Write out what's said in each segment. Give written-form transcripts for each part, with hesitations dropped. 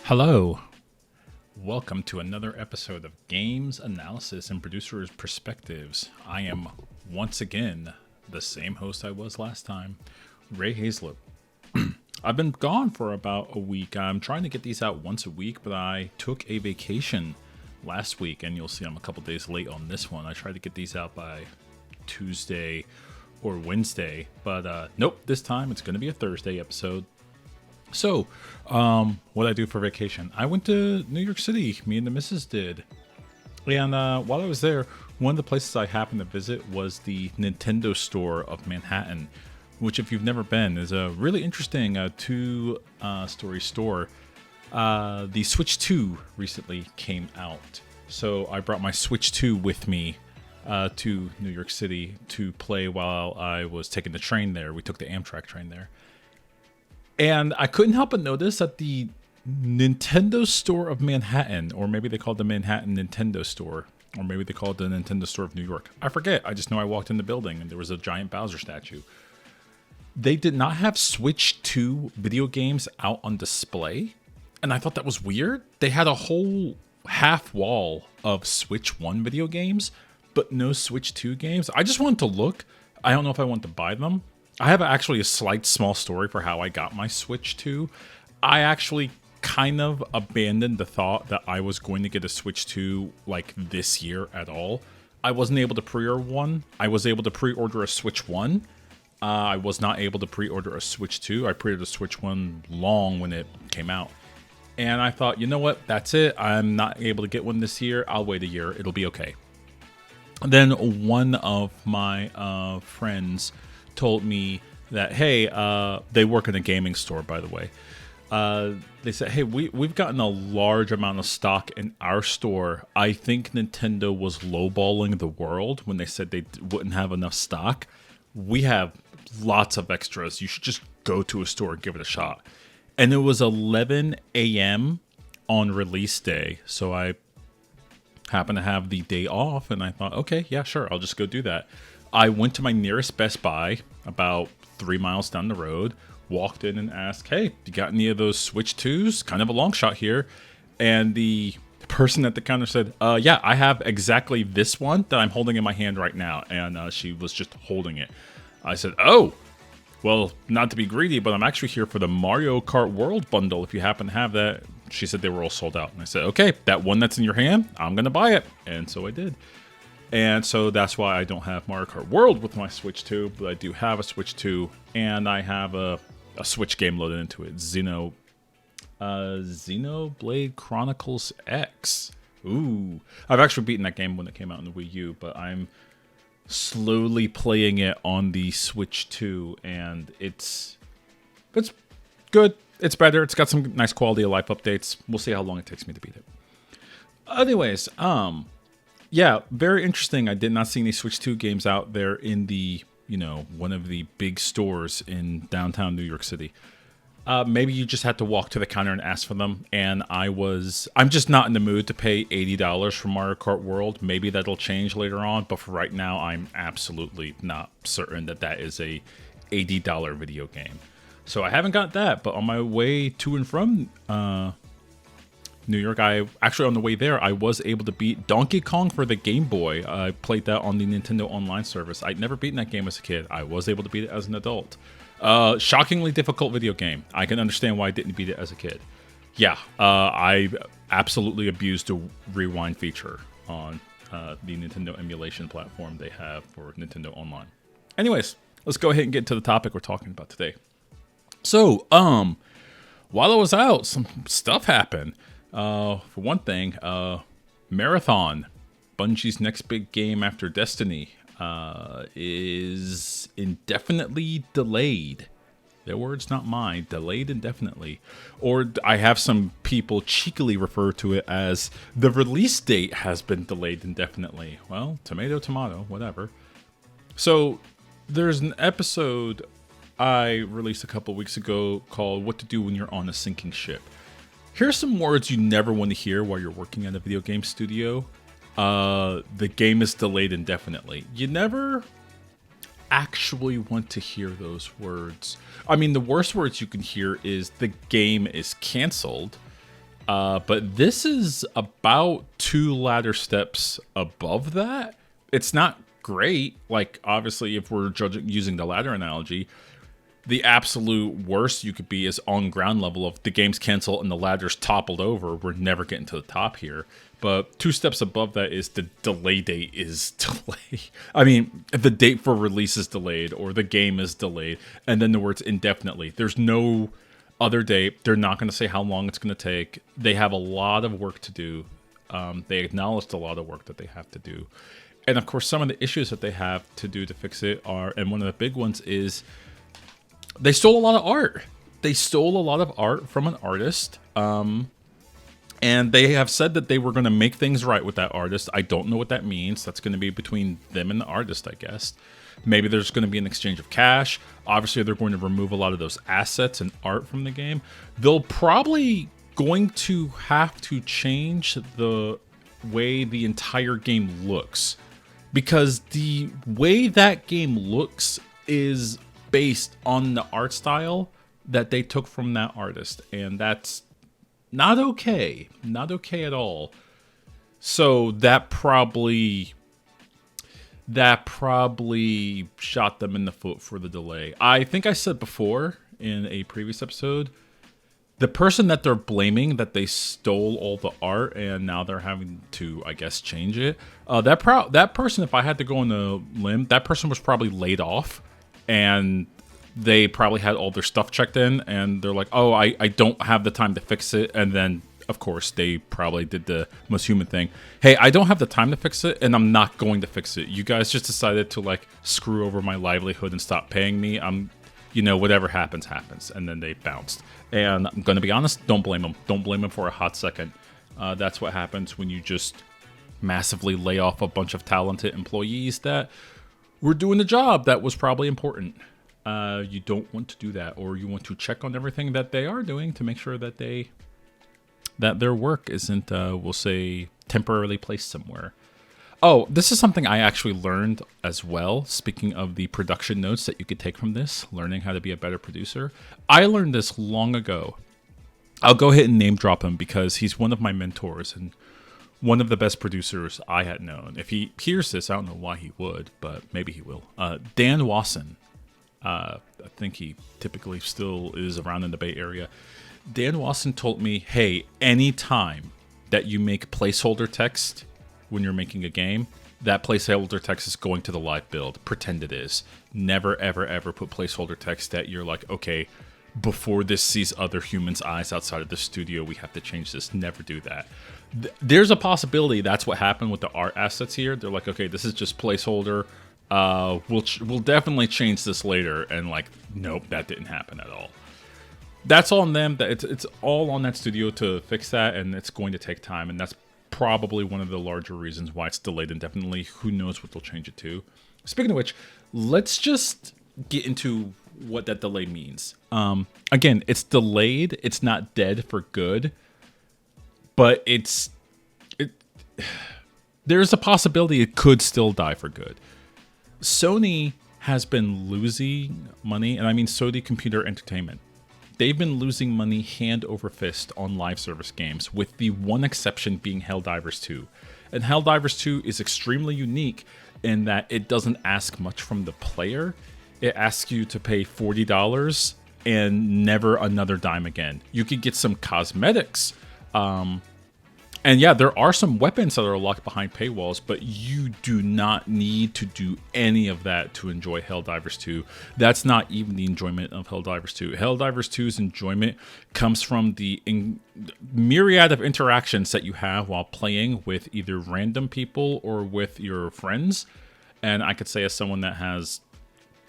Hello. Welcome to another episode of Games Analysis and Producers Perspectives. I am once again the same host I was last time, Ray Hazlett. I've been gone for about a week. I'm trying to get these out once a week, but I took a vacation last week, and you'll see I'm a couple days late on this one. I tried to get these out by Tuesday or Wednesday, but nope, this time it's going to be a Thursday episode. So, what I do for vacation? I went to New York City. Me and the missus did. And while I was there, one of the places I happened to visit was the Nintendo store of Manhattan, which, if you've never been, is a really interesting two-story store. The Switch 2 recently came out. So I brought my Switch 2 with me to New York City to play while I was taking the train there. We took the Amtrak train there. And I couldn't help but notice that the Nintendo Store of Manhattan, or maybe they called the Manhattan Nintendo Store, or maybe they called the Nintendo Store of New York. I forget. I just know I walked in the building and there was a giant Bowser statue. They did not have Switch 2 video games out on display. And I thought that was weird. They had a whole half wall of Switch 1 video games, but no Switch 2 games. I just wanted to look. I don't know if I want to buy them. I have actually a slight small story for how I got my Switch 2. I actually kind of abandoned the thought that I was going to get a Switch 2 like this year at all. I wasn't able to pre-order one. I was able to pre-order a Switch 1. I was not able to pre-order a Switch 2. I pre-ordered a Switch 1 long when it came out. And I thought, you know what? That's it. I'm not able to get one this year. I'll wait a year. It'll be okay. And then one of my friends told me that, hey, they work in a gaming store, by the way. They said, hey, we've gotten a large amount of stock in our store. I think Nintendo was lowballing the world when they said they wouldn't have enough stock. We have lots of extras. You should just go to a store and give it a shot. And it was 11 a.m. on release day. So I happened to have the day off, and I thought, okay, yeah, sure, I'll just go do that. I went to my nearest Best Buy, about 3 miles down the road, walked in and asked, hey, you got any of those Switch 2s? Kind of a long shot here. And the person at the counter said, yeah, I have exactly this one that I'm holding in my hand right now. And she was just holding it. I said, oh, well, not to be greedy, but I'm actually here for the Mario Kart World bundle if you happen to have that. She said they were all sold out. And I said, okay, that one that's in your hand, I'm going to buy it. And so I did. And so that's why I don't have Mario Kart World with my Switch 2, but I do have a Switch 2, and I have a Switch game loaded into it, Xenoblade Chronicles X. Ooh. I've actually beaten that game when it came out on the Wii U, but I'm slowly playing it on the Switch 2, and it's good. It's better. It's got some nice quality of life updates. We'll see how long it takes me to beat it. Anyways, yeah, very interesting. I did not see any Switch 2 games out there in the, one of the big stores in downtown New York City. Maybe you just had to walk to the counter and ask for them. And I'm just not in the mood to pay $80 for Mario Kart World. Maybe that'll change later on. But for right now, I'm absolutely not certain that is a $80 video game. So I haven't got that. But on my way to and from New York, on the way there, I was able to beat Donkey Kong for the Game Boy. I played that on the Nintendo Online service. I'd never beaten that game as a kid. I was able to beat it as an adult. Shockingly difficult video game. I can understand why I didn't beat it as a kid. Yeah, I absolutely abused the rewind feature on the Nintendo emulation platform they have for Nintendo Online. Anyways, let's go ahead and get to the topic we're talking about today. So, while I was out, some stuff happened. For one thing, Marathon, Bungie's next big game after Destiny, is indefinitely delayed. Their words, not mine. Delayed indefinitely. Or I have some people cheekily refer to it as the release date has been delayed indefinitely. Well, tomato, tomato, whatever. So there's an episode I released a couple weeks ago called What to Do When You're on a Sinking Ship. Here's some words you never want to hear while you're working at a video game studio. The game is delayed indefinitely. You never actually want to hear those words. I mean, the worst words you can hear is the game is canceled. But this is about 2 ladder steps above that. It's not great. Like, obviously, if we're using the ladder analogy, the absolute worst you could be is on ground level of the game's canceled and the ladder's toppled over. We're never getting to the top here. But 2 steps above that is the delay date is delayed. I mean, the date for release is delayed or the game is delayed. And then the words indefinitely. There's no other date. They're not going to say how long it's going to take. They have a lot of work to do. They acknowledged a lot of work that they have to do. And of course, some of the issues that they have to do to fix it are, and one of the big ones is they stole a lot of art. They stole a lot of art from an artist. And they have said that they were going to make things right with that artist. I don't know what that means. That's going to be between them and the artist, I guess. Maybe there's going to be an exchange of cash. Obviously, they're going to remove a lot of those assets and art from the game. They'll probably going to have to change the way the entire game looks. Because the way that game looks is based on the art style that they took from that artist. And that's not okay. Not okay at all. So that probably shot them in the foot for the delay. I think I said before in a previous episode, the person that they're blaming that they stole all the art and now they're having to, I guess, change it. That person, if I had to go on a limb, that person was probably laid off and they probably had all their stuff checked in and they're like, oh, I don't have the time to fix it. And then, of course, they probably did the most human thing. Hey, I don't have the time to fix it and I'm not going to fix it. You guys just decided to like screw over my livelihood and stop paying me. Whatever happens, happens. And then they bounced. And I'm going to be honest, don't blame them. Don't blame them for a hot second. That's what happens when you just massively lay off a bunch of talented employees that were doing the job that was probably important. You don't want to do that, or you want to check on everything that they are doing to make sure that their work isn't, we'll say, temporarily placed somewhere. Oh, this is something I actually learned as well. Speaking of the production notes that you could take from this, learning how to be a better producer. I learned this long ago. I'll go ahead and name drop him because he's one of my mentors and one of the best producers I had known. If he hears this, I don't know why he would, but maybe he will. Dan Wasson. I think he typically still is around in the Bay Area. Dan Wasson told me, hey, anytime that you make placeholder text when you're making a game, that placeholder text is going to the live build. Pretend it is. Never, ever, ever put placeholder text that you're like, okay, before this sees other humans' eyes outside of the studio, we have to change this. Never do that. There's a possibility that's what happened with the art assets here. They're like, okay, this is just placeholder. We'll definitely change this later. And like, nope, that didn't happen at all. That's on them. That it's all on that studio to fix that, and it's going to take time. And that's probably one of the larger reasons why it's delayed indefinitely. Who knows what they'll change it to. Speaking of which, let's just get into what that delay means. Again, it's delayed. It's not dead for good, but there's a possibility it could still die for good. Sony has been losing money, and I mean Sony Computer Entertainment. They've been losing money hand over fist on live service games, with the one exception being Helldivers 2. And Helldivers 2 is extremely unique in that it doesn't ask much from the player. It asks you to pay $40 and never another dime again. You could get some cosmetics. And yeah, there are some weapons that are locked behind paywalls, but you do not need to do any of that to enjoy Helldivers 2. That's not even the enjoyment of Helldivers 2. Helldivers 2's enjoyment comes from the myriad of interactions that you have while playing with either random people or with your friends. And I could say as someone that has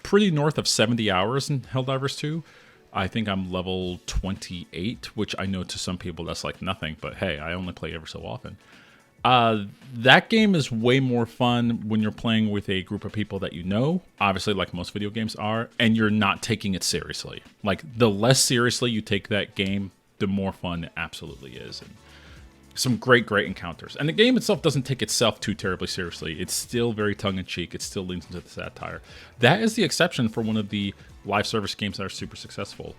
pretty north of 70 hours in Helldivers 2, I think I'm level 28, which I know to some people that's like nothing, but hey, I only play ever so often. That game is way more fun when you're playing with a group of people that you know, obviously like most video games are, and you're not taking it seriously. Like, the less seriously you take that game, the more fun it absolutely is. And some great encounters. And the game itself doesn't take itself too terribly seriously. It's still very tongue-in-cheek. It still leans into the satire. That is the exception for one of the live service games that are super successful.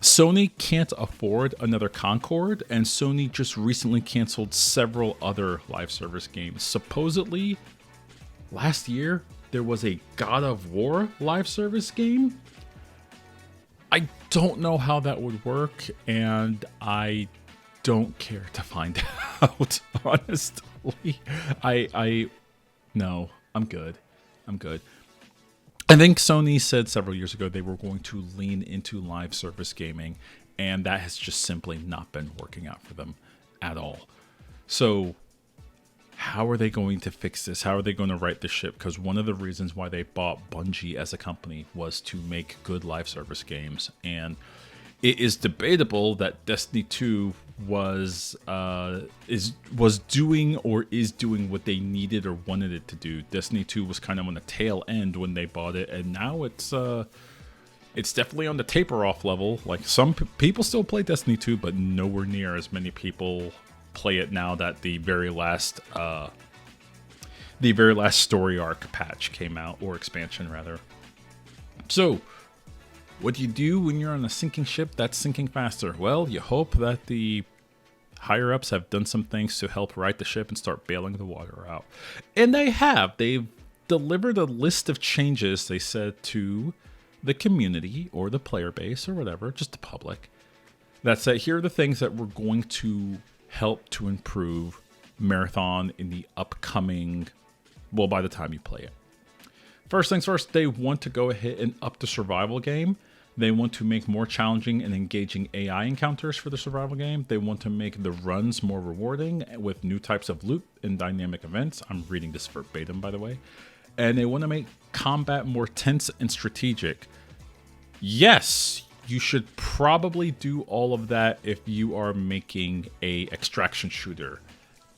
Sony can't afford another Concord, and Sony just recently canceled several other live service games. Supposedly, last year, there was a God of War live service game. I don't know how that would work, and I don't care to find out, honestly. No, I'm good. I think Sony said several years ago they were going to lean into live service gaming, and that has just simply not been working out for them at all. So how are they going to fix this? How are they going to right the ship? Because one of the reasons why they bought Bungie as a company was to make good live service games. And it is debatable that Destiny 2 was doing or is doing what they needed or wanted it to do. Destiny 2 was kind of on the tail end when they bought it, and now it's definitely on the taper off level. Like some people still play Destiny 2, but nowhere near as many people play it now that the very last story arc patch came out, or expansion rather. So what do you do when you're on a sinking ship that's sinking faster? Well, you hope that the higher ups have done some things to help right the ship and start bailing the water out. And they have. They've delivered a list of changes, they said, to the community or the player base or whatever, just the public, that said, here are the things that we're going to help to improve Marathon in the upcoming, well, by the time you play it. First things first, they want to go ahead and up the survival game. They want to make more challenging and engaging AI encounters for the survival game. They want to make the runs more rewarding with new types of loot and dynamic events. I'm reading this verbatim, by the way. And they want to make combat more tense and strategic. Yes, you should probably do all of that if you are making a extraction shooter.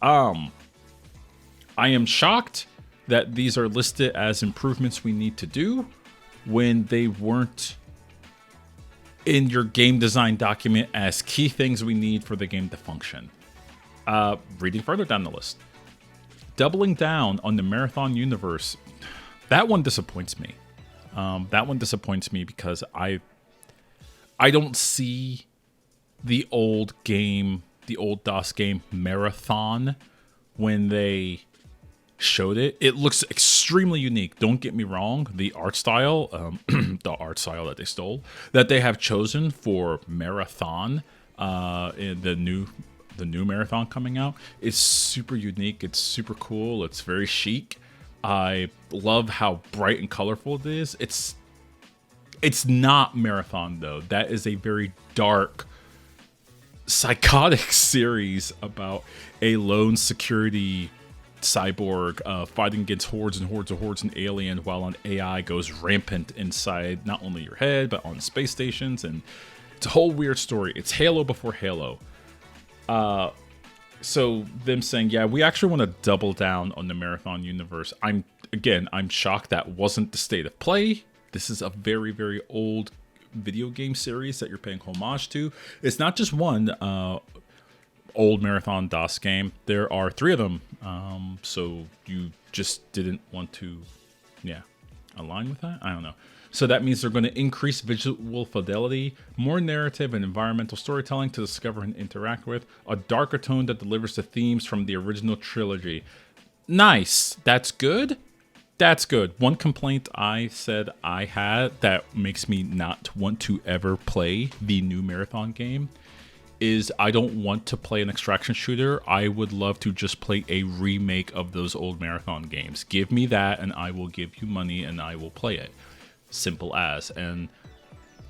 I am shocked that these are listed as improvements we need to do when they weren't in your game design document as key things we need for the game to function. Reading further down the list. Doubling down on the Marathon universe. That one disappoints me. Because I don't see the old DOS game Marathon when they showed it. It looks extremely unique. Don't get me wrong. The art style, that they stole, that they have chosen for Marathon, in the new Marathon coming out, is super unique. It's super cool. It's very chic. I love how bright and colorful it is. It's not Marathon though. That is a very dark, psychotic series about a lone security cyborg fighting against hordes and hordes and hordes and alien, while an AI goes rampant inside not only your head but on space stations, and it's a whole weird story. It's Halo before Halo. So them saying, yeah, we actually want to double down on the Marathon universe. I'm shocked that wasn't the state of play. This is a very, very old video game series that you're paying homage to. It's not just one old Marathon DOS game. There are 3 of them. So you just didn't want to, align with that? I don't know. So that means they're going to increase visual fidelity, more narrative and environmental storytelling to discover and interact with, a darker tone that delivers the themes from the original trilogy. Nice. That's good. That's good. One complaint I said I had that makes me not want to ever play the new Marathon game is I don't want to play an extraction shooter. I would love to just play a remake of those old Marathon games. Give me that and I will give you money and I will play it. Simple as. And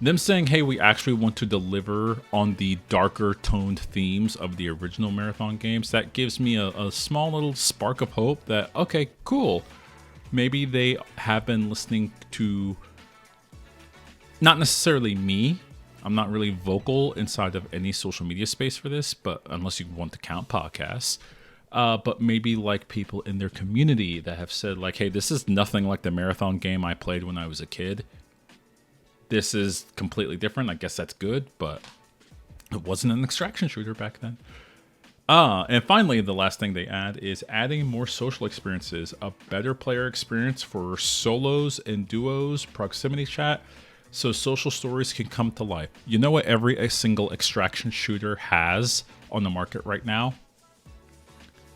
them saying, hey, we actually want to deliver on the darker toned themes of the original Marathon games, that gives me a small little spark of hope that, okay, cool. Maybe they have been listening to, not necessarily me. I'm not really vocal inside of any social media space for this, but unless you want to count podcasts. But maybe like people in their community that have said like, hey, this is nothing like the Marathon game I played when I was a kid. This is completely different. I guess that's good, but it wasn't an extraction shooter back then. And finally, the last thing they add is adding more social experiences, a better player experience for solos and duos, proximity chat, so social stories can come to life. You know what every a single extraction shooter has on the market right now?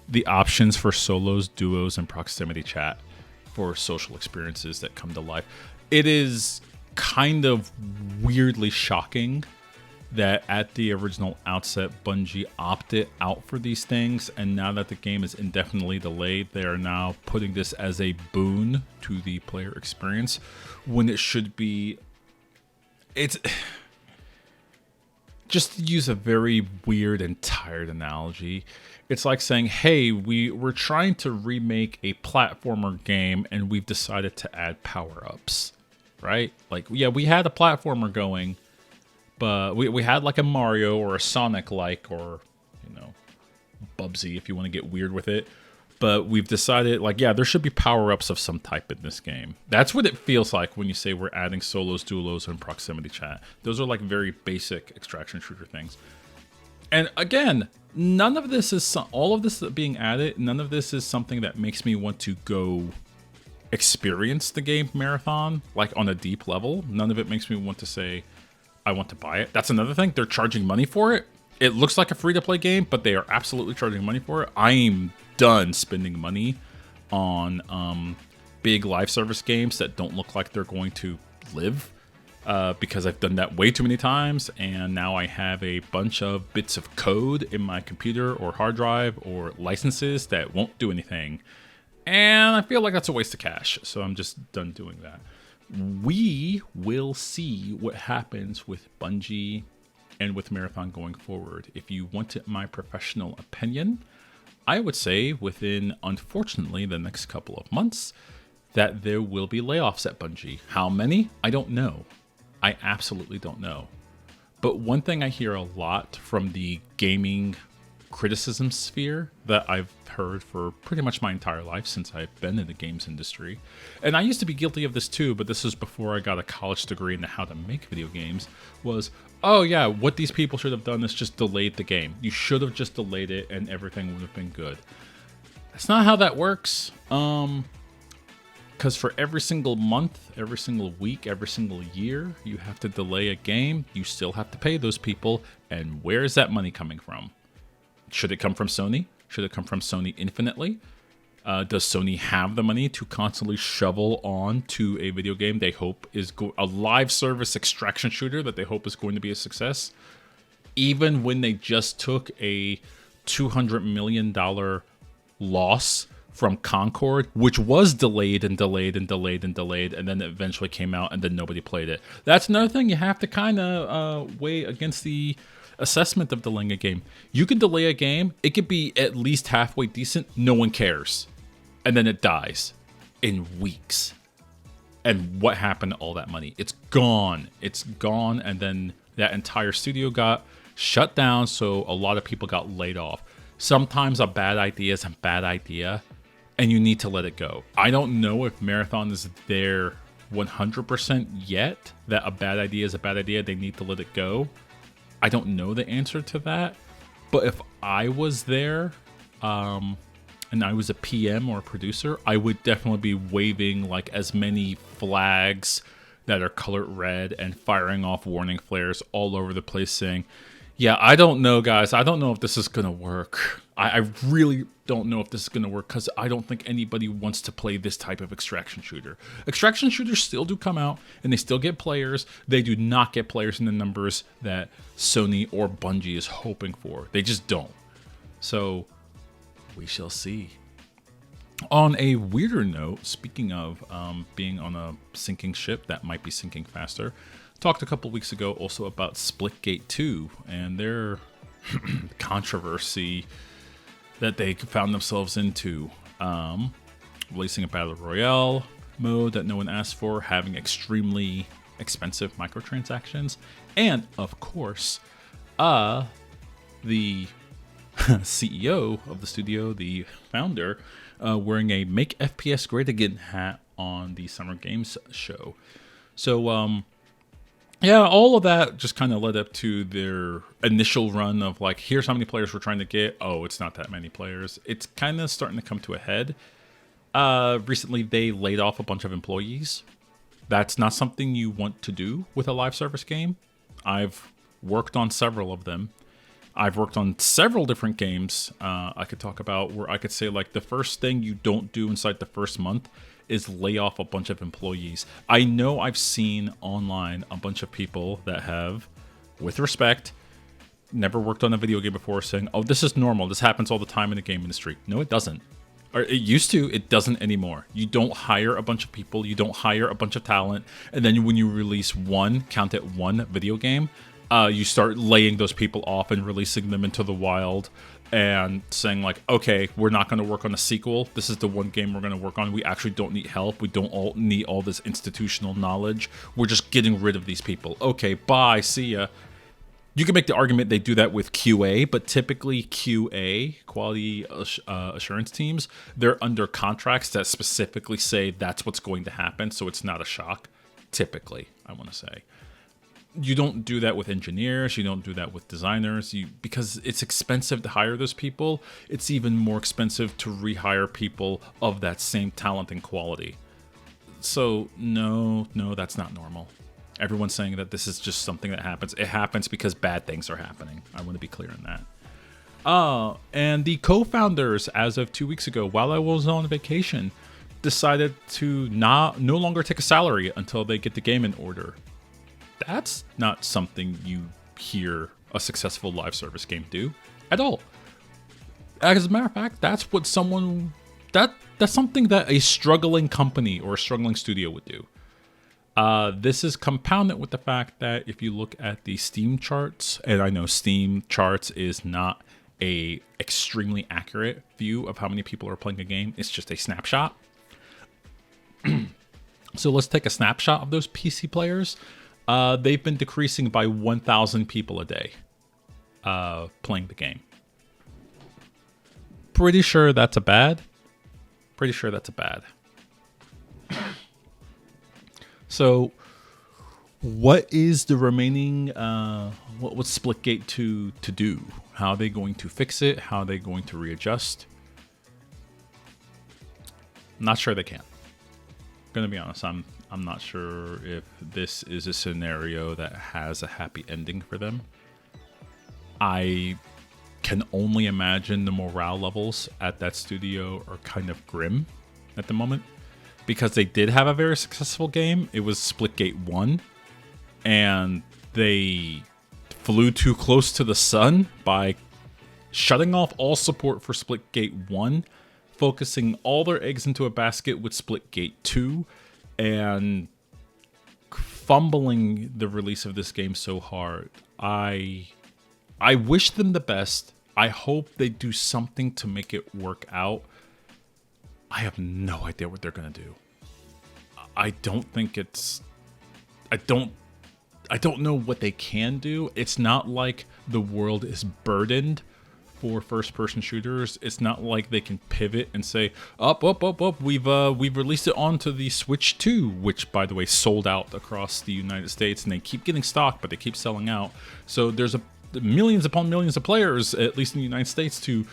The options for solos, duos, and proximity chat for social experiences that come to life. It is kind of weirdly shocking that at the original outset, Bungie opted out for these things, and now that the game is indefinitely delayed, they are now putting this as a boon to the player experience when it should be. It's just to use a very weird and tired analogy. It's like saying, hey, we're trying to remake a platformer game and we've decided to add power-ups, right? Like, yeah, we had a platformer going, but we had like a Mario or a Sonic like, or, you know, Bubsy if you want to get weird with it. But we've decided, like, yeah, there should be power-ups of some type in this game. That's what it feels like when you say we're adding solos, duos, and proximity chat. Those are like very basic extraction shooter things. And again, none of this is all of this being added. None of this is something that makes me want to go experience the game marathon, like on a deep level. None of it makes me want to say I want to buy it. That's another thing. They're charging money for it. It looks like a free-to-play game, but they are absolutely charging money for it. I'm done spending money on big live service games that don't look like they're going to live, because I've done that way too many times, and now I have a bunch of bits of code in my computer or hard drive or licenses that won't do anything, and I feel like that's a waste of cash, so I'm just done doing that. We will see what happens with Bungie and with Marathon going forward. If you wanted my professional opinion, I would say within, unfortunately, the next couple of months, that there will be layoffs at Bungie. How many? I don't know. I absolutely don't know. But one thing I hear a lot from the gaming criticism sphere that I've heard for pretty much my entire life since I've been in the games industry, and I used to be guilty of this too, but this was before I got a college degree into how to make video games, was, oh yeah, what these people should have done is just delayed the game. You should have just delayed it and everything would have been good. That's not how that works. Because for every single month, every single week, every single year, you have to delay a game, you still have to pay those people, and where is that money coming from? Should it come from Sony? Should it come from Sony infinitely? Does Sony have the money to constantly shovel on to a video game they hope is a live service extraction shooter that they hope is going to be a success? Even when they just took a $200 million loss from Concord, which was delayed and delayed and delayed and delayed, and then it eventually came out and then nobody played it. That's another thing you have to kind of weigh against the assessment of delaying a game. You can delay a game, it could be at least halfway decent, no one cares, and then it dies in weeks. And what happened to all that money? It's gone. It's gone, and then that entire studio got shut down, so a lot of people got laid off. Sometimes a bad idea is a bad idea, and you need to let it go. I don't know if Marathon is there 100% yet, that a bad idea is a bad idea, they need to let it go. I don't know the answer to that, but if I was there and I was a PM or a producer, I would definitely be waving like as many flags that are colored red and firing off warning flares all over the place saying, yeah, I don't know, guys. I don't know if this is going to work. I really don't know if this is going to work because I don't think anybody wants to play this type of extraction shooter. Extraction shooters still do come out and they still get players. They do not get players in the numbers that Sony or Bungie is hoping for. They just don't. So we shall see. On a weirder note, speaking of being on a sinking ship that might be sinking faster, talked a couple weeks ago also about Splitgate 2 and their controversy that they found themselves into, releasing a battle royale mode that no one asked for, having extremely expensive microtransactions, and of course, the CEO of the studio, the founder, wearing a Make FPS Great Again hat on the Summer Games show. So, yeah, all of that just kind of led up to their initial run of like, here's how many players we're trying to get. Oh, it's not that many players. It's kind of starting to come to a head. Recently, they laid off a bunch of employees that's not something you want to do with a live service game. I've worked on several of them. I've worked on several different games I could talk about where I could say, like, the first thing you don't do inside the first month is lay off a bunch of employees. I know I've seen online a bunch of people that have, with respect, never worked on a video game before saying, oh, this is normal. This happens all the time in the game industry. No, it doesn't. Or it used to. It doesn't anymore. You don't hire a bunch of people. You don't hire a bunch of talent. And then when you release one, count it one video game, you start laying those people off and releasing them into the wild and saying, like, okay, we're not going to work on a sequel. This is the one game we're going to work on. We actually don't need help. We don't all need all this institutional knowledge. We're just getting rid of these people. Okay, bye. See ya. You can make the argument they do that with QA, but typically QA, quality assurance teams, they're under contracts that specifically say that's what's going to happen, so it's not a shock, typically, I want to say. You don't do that with engineers, you don't do that with designers, because it's expensive to hire those people. It's even more expensive to rehire people of that same talent and quality. So no, that's not normal. Everyone's saying that this is just something that happens. It happens because bad things are happening. I want to be clear on that. And the co-founders, as of 2 weeks ago, while I was on vacation, decided to no longer take a salary until they get the game in order. That's not something you hear a successful live service game do at all. As a matter of fact, that's something that a struggling company or a struggling studio would do. This is compounded with the fact that if you look at the Steam charts, and I know Steam charts is not a extremely accurate view of how many people are playing a game, it's just a snapshot. So let's take a snapshot of those PC players. They've been decreasing by 1,000 people a day playing the game. Pretty sure that's a bad. So, what is the remaining? What's Splitgate to do? How are they going to fix it? How are they going to readjust? I'm not sure they can. Gonna be honest, I'm not sure if this is a scenario that has a happy ending for them. I can only imagine the morale levels at that studio are kind of grim at the moment. Because they did have a very successful game. It was Splitgate 1. And they flew too close to the sun by shutting off all support for Splitgate 1, focusing all their eggs into a basket with Splitgate 2, and fumbling the release of this game so hard. I wish them the best. I hope they do something to make it work out. I have no idea what they're going to do. I don't know what they can do. It's not like the world is burdened for first-person shooters. It's not like they can pivot and say, up, we've released it onto the Switch 2, which, by the way, sold out across the United States, and they keep getting stock, but they keep selling out. So there's millions upon millions of players, at least in the United States, to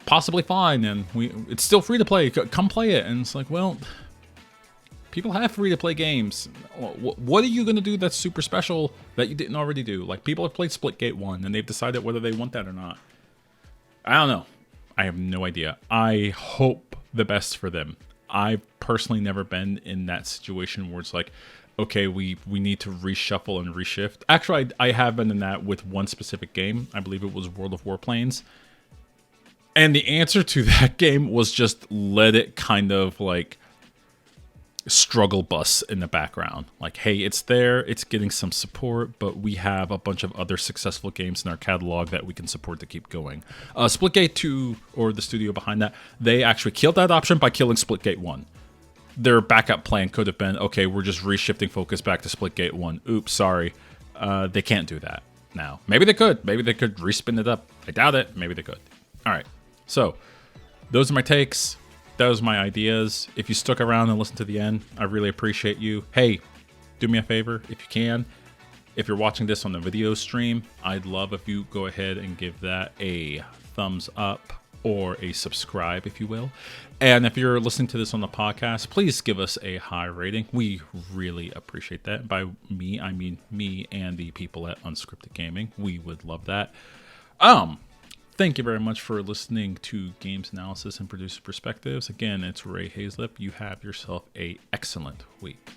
possibly find, and it's still free to play. Come play it. And it's like, well, people have free to play games. What are you going to do that's super special that you didn't already do? Like, people have played Splitgate 1 and they've decided whether they want that or not. I don't know. I have no idea. I hope the best for them. I've personally never been in that situation where it's like, okay, we need to reshuffle and reshift. Actually, I have been in that with one specific game. I believe it was World of Warplanes. And the answer to that game was just let it kind of like struggle bus in the background. Like, hey, it's there, it's getting some support, but we have a bunch of other successful games in our catalog that we can support to keep going. Splitgate 2, or the studio behind that, they actually killed that option by killing Splitgate 1. Their backup plan could have been, okay, we're just reshifting focus back to Splitgate 1. Oops, sorry. They can't do that now. Maybe they could. Maybe they could respin it up. I doubt it. Maybe they could. All right. So, those are my takes. Those are my ideas. If you stuck around and listened to the end, I really appreciate you. Hey, do me a favor if you can. If you're watching this on the video stream, I'd love if you go ahead and give that a thumbs up or a subscribe, if you will. And if you're listening to this on the podcast, please give us a high rating. We really appreciate that. By me, I mean me and the people at Unscripted Gaming. We would love that. Thank you very much for listening to Games Analysis and Producer Perspectives. Again, it's Ray Hazlip. You have yourself an excellent week.